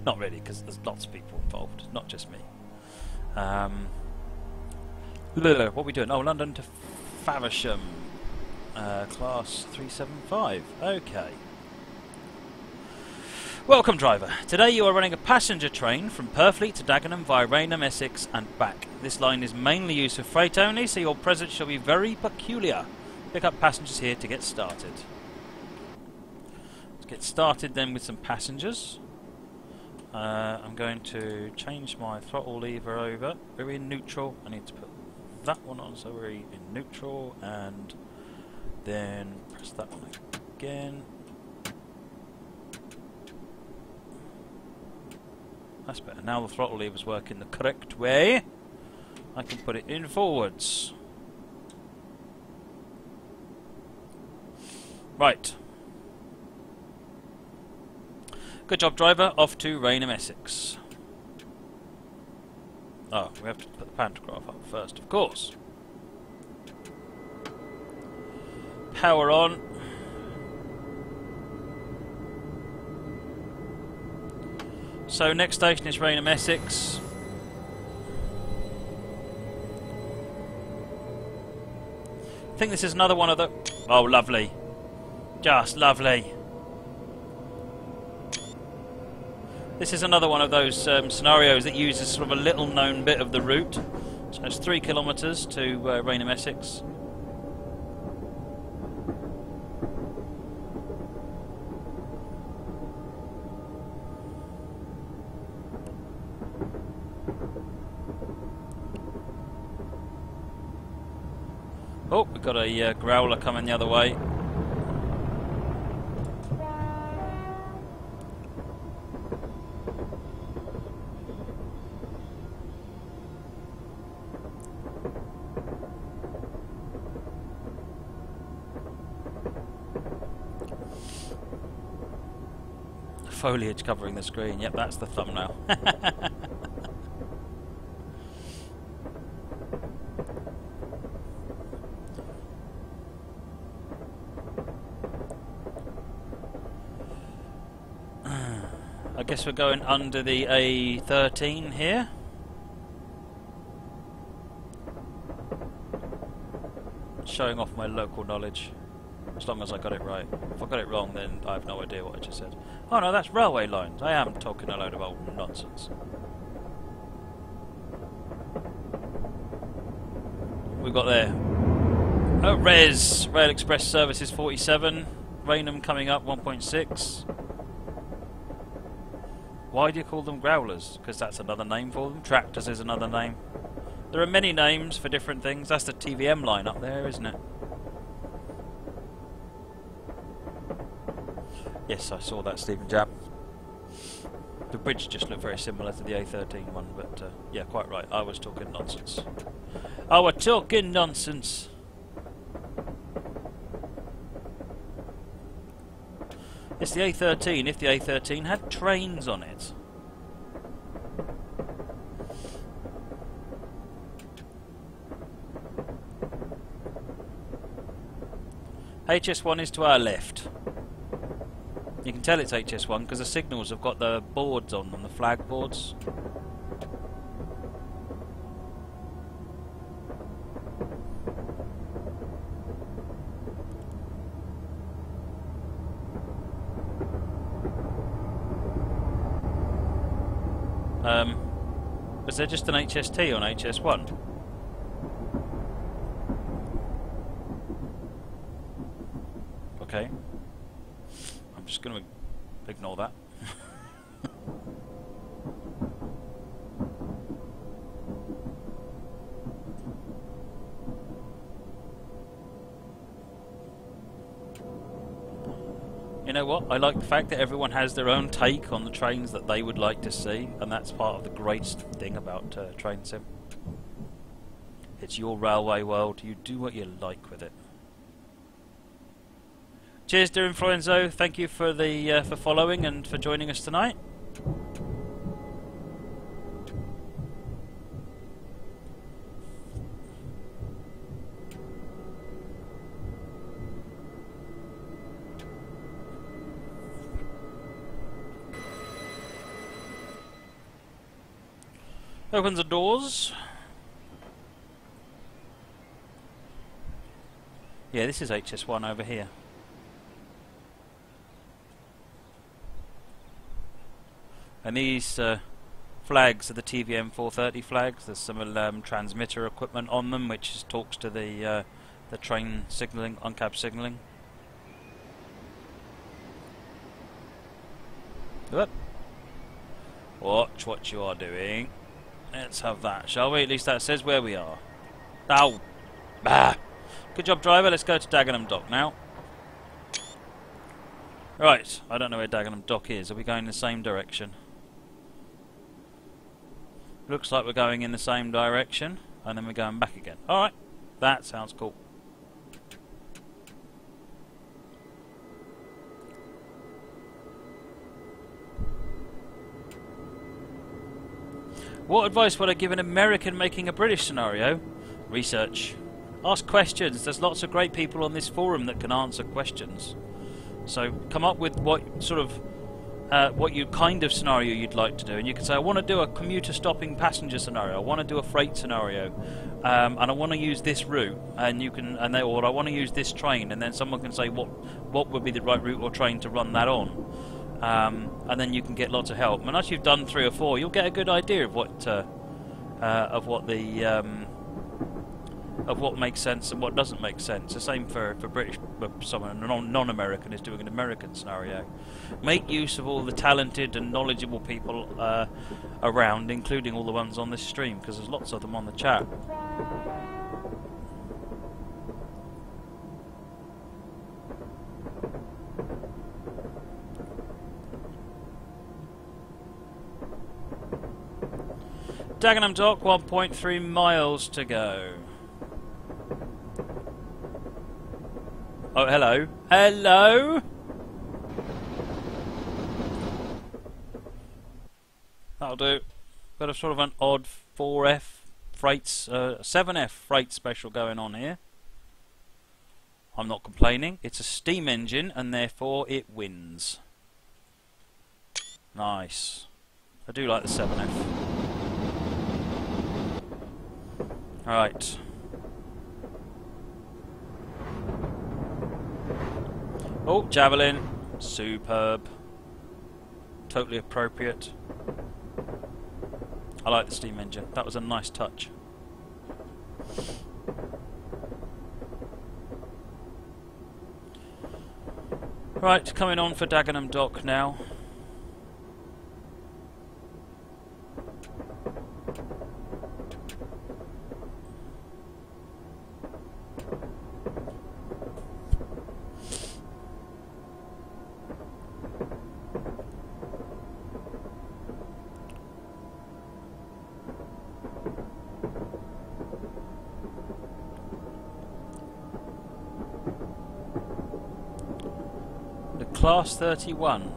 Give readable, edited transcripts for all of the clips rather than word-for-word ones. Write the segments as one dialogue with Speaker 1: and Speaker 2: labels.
Speaker 1: Not really, because there's lots of people involved, not just me. What are we doing? Oh, London to Faversham. Class 375. Okay. Welcome, driver. Today you are running a passenger train from Purfleet to Dagenham via Rainham, Essex and back. This line is mainly used for freight only, so your presence shall be very peculiar. Pick up passengers here to get started. Let's get started then with some passengers. I'm going to change my throttle lever over. We're in neutral. I need to put that one on, so we're in neutral, and then press that one again. That's better. Now the throttle lever's working the correct way. I can put it in forwards. Right. Good job, driver. Off to Rainham, Essex. Oh, we have to put the pantograph up first, of course. Power on. So next station is Rainham, Essex. I think this is another one of the... Oh, lovely. Just lovely. This is another one of those scenarios that uses sort of a little known bit of the route. So it's 3 kilometres to Rainham, Essex. Oh, we've got a growler coming the other way. Foliage covering the screen. Yep, that's the thumbnail. I guess we're going under the A13 here. Showing off my local knowledge. As long as I got it right. If I got it wrong, then I have no idea what I just said. Oh no, that's railway lines. I am talking a load of old nonsense. We've got there. Oh, Res. Rail Express Services 47. Rainham coming up 1.6. Why do you call them growlers? Because that's another name for them. Tractors is another name. There are many names for different things. That's the TVM line up there, isn't it? Yes, I saw that, Stephen Jab. The bridge just looked very similar to the A13 one, but yeah, quite right. I was talking nonsense. I was talking nonsense. It's the A13, if the A13 had trains on it. HS1 is to our left. You can tell it's HS1 because the signals have got the boards on them, the flag boards. Was there just an HST on HS1? Okay. I'm just going to ignore that. You know what? I like the fact that everyone has their own take on the trains that they would like to see, and that's part of the greatest thing about Train Sim. It's your railway world. You do what you like with it. Cheers, dear Influenzo. Thank you for the for following and for joining us tonight. Opens the doors. Yeah, this is HS1 over here. And these flags are the TVM 430 flags. There's some transmitter equipment on them, which talks to the train signalling, on-cab signalling. Whoop. Watch what you are doing. Let's have that, shall we? At least that says where we are. Ow! Bah! Good job, driver. Let's go to Dagenham Dock now. Right, I don't know where Dagenham Dock is. Are we going in the same direction? Looks like we're going in the same direction, and then we're going back again. Alright, that sounds cool. What advice would I give an American making a British scenario? Research. Ask questions. There's lots of great people on this forum that can answer questions. So come up with what sort of what kind of scenario you'd like to do, and you can say, I want to do a commuter stopping passenger scenario, I want to do a freight scenario, and I want to use this route, and you can, or I want to use this train, and then someone can say what would be the right route or train to run that on, and then you can get lots of help. And once you've done 3 or 4, you'll get a good idea of what makes sense and what doesn't make sense. The same for British, someone non-American is doing an American scenario. Make use of all the talented and knowledgeable people around, including all the ones on this stream, because there's lots of them on the chat. Dagenham Dock, 1.3 miles to go. Oh, hello. Hello? That'll do. Got a sort of an odd 4F freights, 7F freight special going on here. I'm not complaining. It's a steam engine and therefore it wins. Nice. I do like the 7F. Alright. Oh, Javelin. Superb. Totally appropriate. I like the steam engine. That was a nice touch. Right, coming on for Dagenham Dock now. Class 31.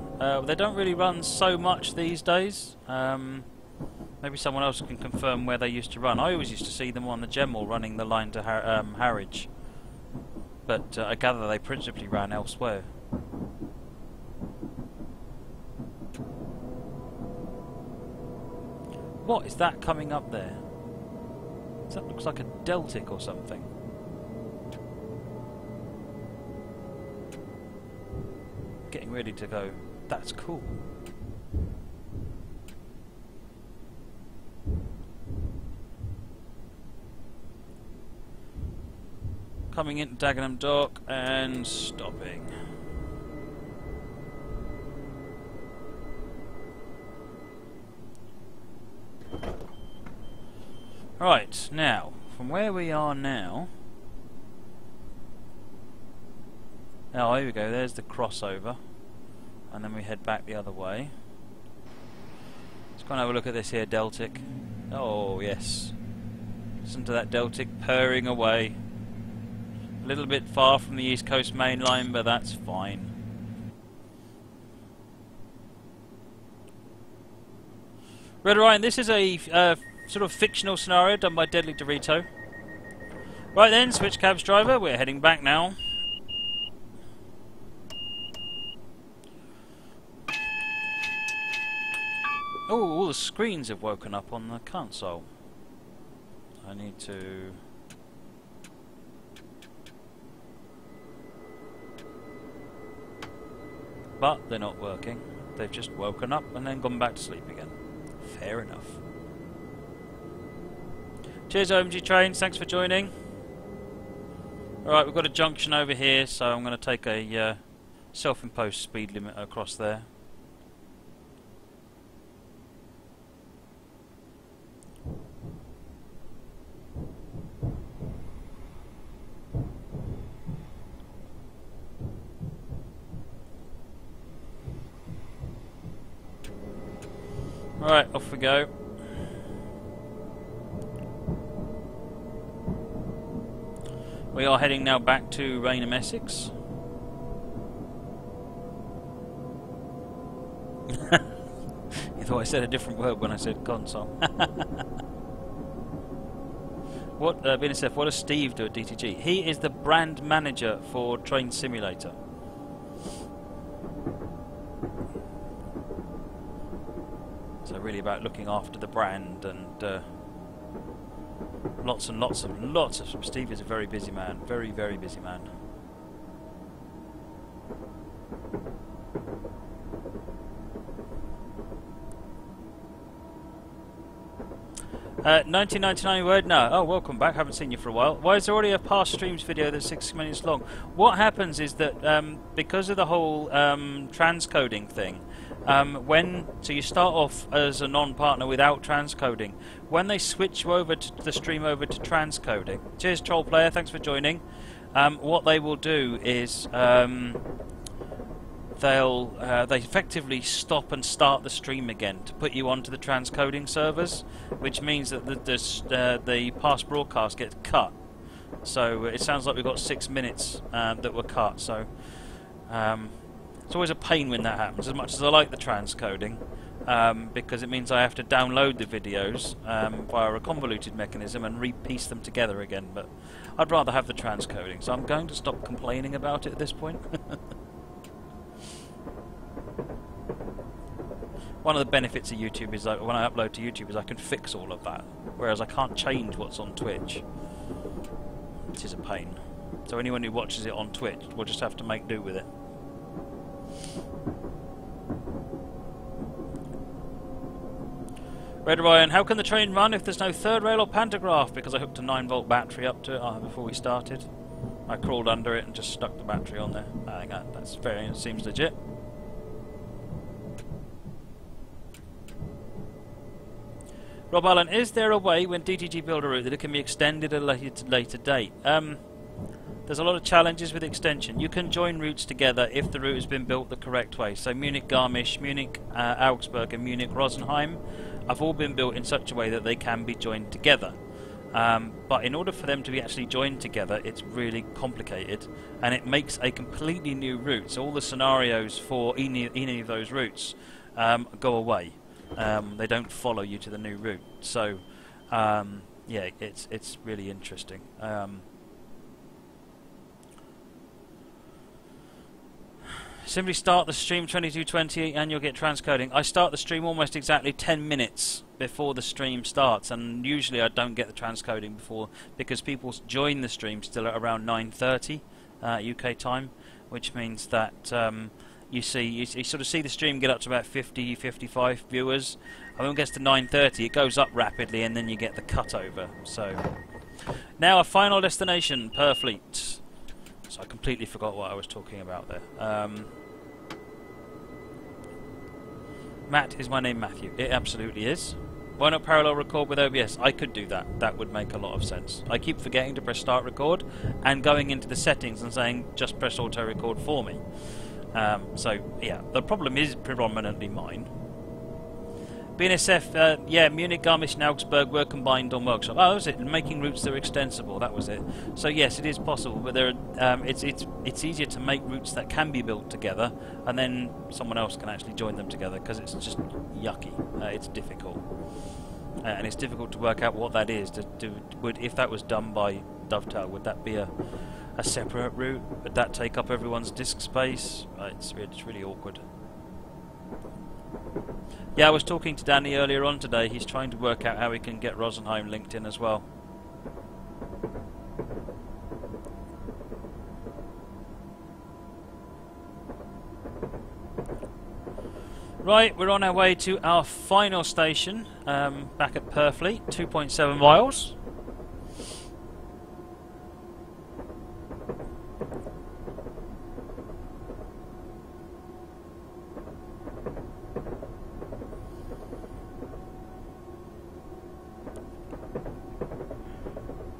Speaker 1: They don't really run so much these days. Maybe someone else can confirm where they used to run. I always used to see them on the Gemmill running the line to Harwich. But I gather they principally ran elsewhere. What is that coming up there? That looks like a Deltic or something. Getting ready to go. That's cool. Coming into Dagenham Dock and stopping. Right, now, from where we are now... Oh, here we go, there's the crossover. And then we head back the other way. Let's go and have a look at this here Deltic. Oh, yes. Listen to that Deltic purring away. A little bit far from the East Coast main line, but that's fine. Red Orion, this is a sort of fictional scenario done by Deadly Dorito. Right then, switch cabs driver, we're heading back now. Oh, all the screens have woken up on the console. I need to... But they're not working. They've just woken up and then gone back to sleep again. Fair enough. Cheers, OMG Trains. Thanks for joining. Alright, we've got a junction over here, so I'm going to take a self-imposed speed limit across there. Right, off we go. We are heading now back to Rainham, Essex. You thought I said a different word when I said console. What, BNSF, what does Steve do at DTG? He is the brand manager for Train Simulator. So really about looking after the brand and lots of... Steve is a very busy man. Very, very busy man. 1999 word? No. Oh, welcome back. Haven't seen you for a while. Why is there already a past streams video that's 6 minutes long? What happens is that because of the whole transcoding thing, so you start off as a non-partner without transcoding. When they switch you over to the stream over to transcoding, cheers troll player, thanks for joining. What they will do is they effectively stop and start the stream again to put you onto the transcoding servers, which means that the past broadcast gets cut. So it sounds like we've got 6 minutes that were cut. So it's always a pain when that happens. As much as I like the transcoding, because it means I have to download the videos via a convoluted mechanism and re-piece them together again. But I'd rather have the transcoding, so I'm going to stop complaining about it at this point. One of the benefits of YouTube is that when I upload to YouTube is I can fix all of that, whereas I can't change what's on Twitch, which is a pain. So anyone who watches it on Twitch will just have to make do with it. Red Ryan, how can the train run if there's no third rail or pantograph? Because I hooked a 9-volt battery up to it before we started. I crawled under it and just stuck the battery on there. I think that's very, it seems legit. Rob Allen, is there a way when DTG build a route that it can be extended at a later date? There's a lot of challenges with extension. You can join routes together if the route has been built the correct way. So Munich Garmisch, Munich Augsburg and Munich Rosenheim have all been built in such a way that they can be joined together. But in order for them to be actually joined together, it's really complicated, and it makes a completely new route. So all the scenarios for any of those routes go away. They don't follow you to the new route. So yeah, it's really interesting. Simply start the stream 22:20 and you'll get transcoding. I start the stream almost exactly 10 minutes before the stream starts, and usually I don't get the transcoding before, because people join the stream still at around 9:30 UK time, which means that you sort of see the stream get up to about 50, 55 viewers, and when it gets to 9:30 it goes up rapidly, and then you get the cutover. So now our final destination, Purfleet. So I completely forgot what I was talking about there. Matt, is my name Matthew? It absolutely is. Why not parallel record with OBS? I could do that. That would make a lot of sense. I keep forgetting to press start record and going into the settings and saying just press auto record for me. So yeah, the problem is predominantly mine. BNSF, yeah, Munich, Garmisch and Augsburg were combined on workshop. Oh, that was it, making routes that are extensible, that was it. So yes, it is possible, but there are, it's easier to make routes that can be built together, and then someone else can actually join them together, because it's just yucky. It's difficult. And it's difficult to work out what that is. If that was done by Dovetail, would that be a separate route? Would that take up everyone's disk space? It's really awkward. Yeah, I was talking to Danny earlier on today. He's trying to work out how he can get Rosenheim linked in as well. Right, we're on our way to our final station, back at Purfleet, 2.7 miles.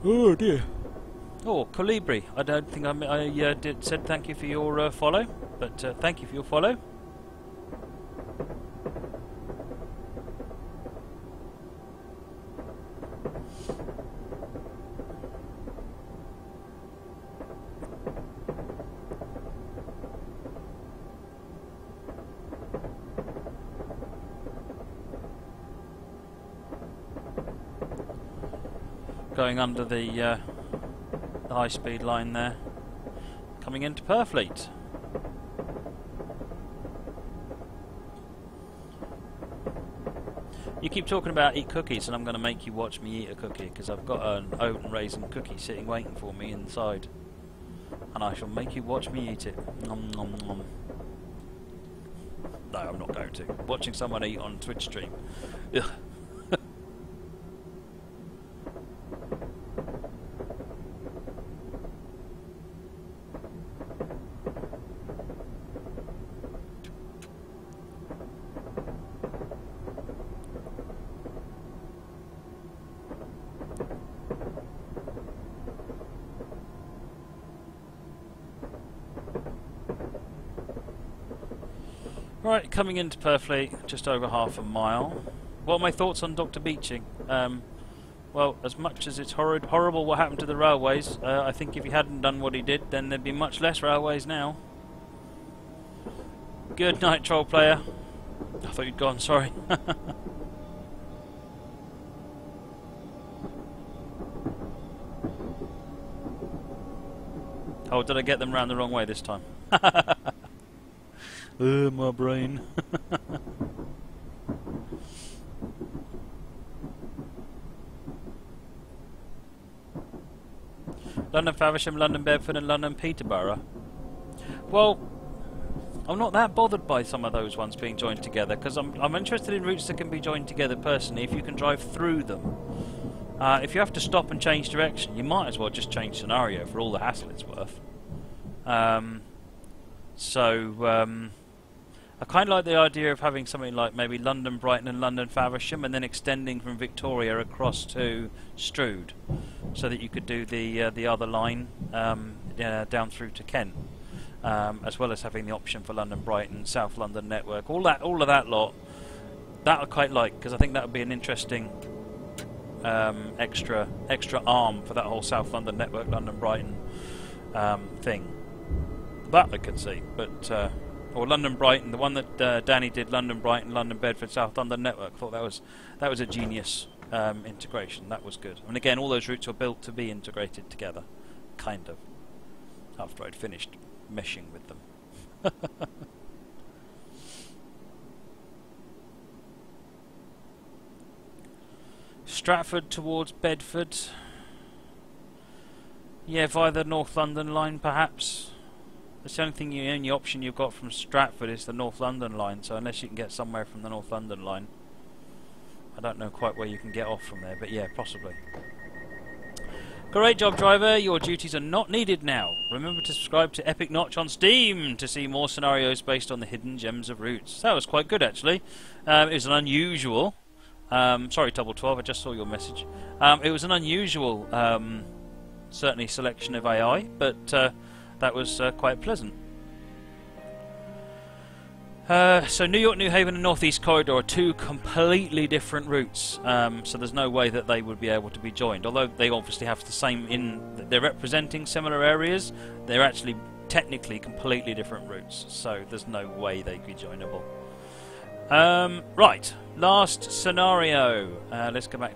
Speaker 1: Oh dear. Oh, Colibri. I don't think I said thank you for your follow, but thank you for your follow. Going under the high-speed line there, coming into Purfleet. You keep talking about eat cookies, and I'm going to make you watch me eat a cookie, because I've got an oat and raisin cookie sitting waiting for me inside, and I shall make you watch me eat it. Nom nom nom. No, I'm not going to. Watching someone eat on Twitch stream. Ugh. Right, coming into Purfleet, just over half a mile. What are my thoughts on Dr. Beeching? Well, as much as it's horrible what happened to the railways, I think if he hadn't done what he did, then there'd be much less railways now. Good night, troll player. I thought you'd gone, sorry. Oh, did I get them round the wrong way this time? My brain. London Faversham, London Bedford and London Peterborough. Well, I'm not that bothered by some of those ones being joined together, because I'm interested in routes that can be joined together personally if you can drive through them. If you have to stop and change direction, you might as well just change scenario for all the hassle it's worth. I kind of like the idea of having something like maybe London Brighton and London Faversham, and then extending from Victoria across to Strood, so that you could do the other line down through to Kent, as well as having the option for London Brighton, South London network, all of that lot. That I quite like, because I think that would be an interesting extra arm for that whole South London network, London Brighton thing. That I could see, but. Or London Brighton, the one that Danny did, London Brighton, London Bedford, South London network. I thought that was a genius integration. That was good. And again, all those routes were built to be integrated together, kind of. After I'd finished meshing with them. Stratford towards Bedford. Yeah, via the North London line, perhaps. That's the only option you've got from Stratford is the North London line, so unless you can get somewhere from the North London line, I don't know quite where you can get off from there, but yeah, possibly. Great job, driver. Your duties are not needed now. Remember to subscribe to Epic Notch on Steam to see more scenarios based on the hidden gems of routes. That was quite good, actually. It was an unusual... sorry, Double 12, I just saw your message. It was an unusual, certainly, selection of AI, but... that was quite pleasant. So New York, New Haven and North East Corridor are two completely different routes, so there's no way that they would be able to be joined. Although they obviously have the same they're representing similar areas, they're actually technically completely different routes, so there's no way they'd be joinable. Right, last scenario. Let's go back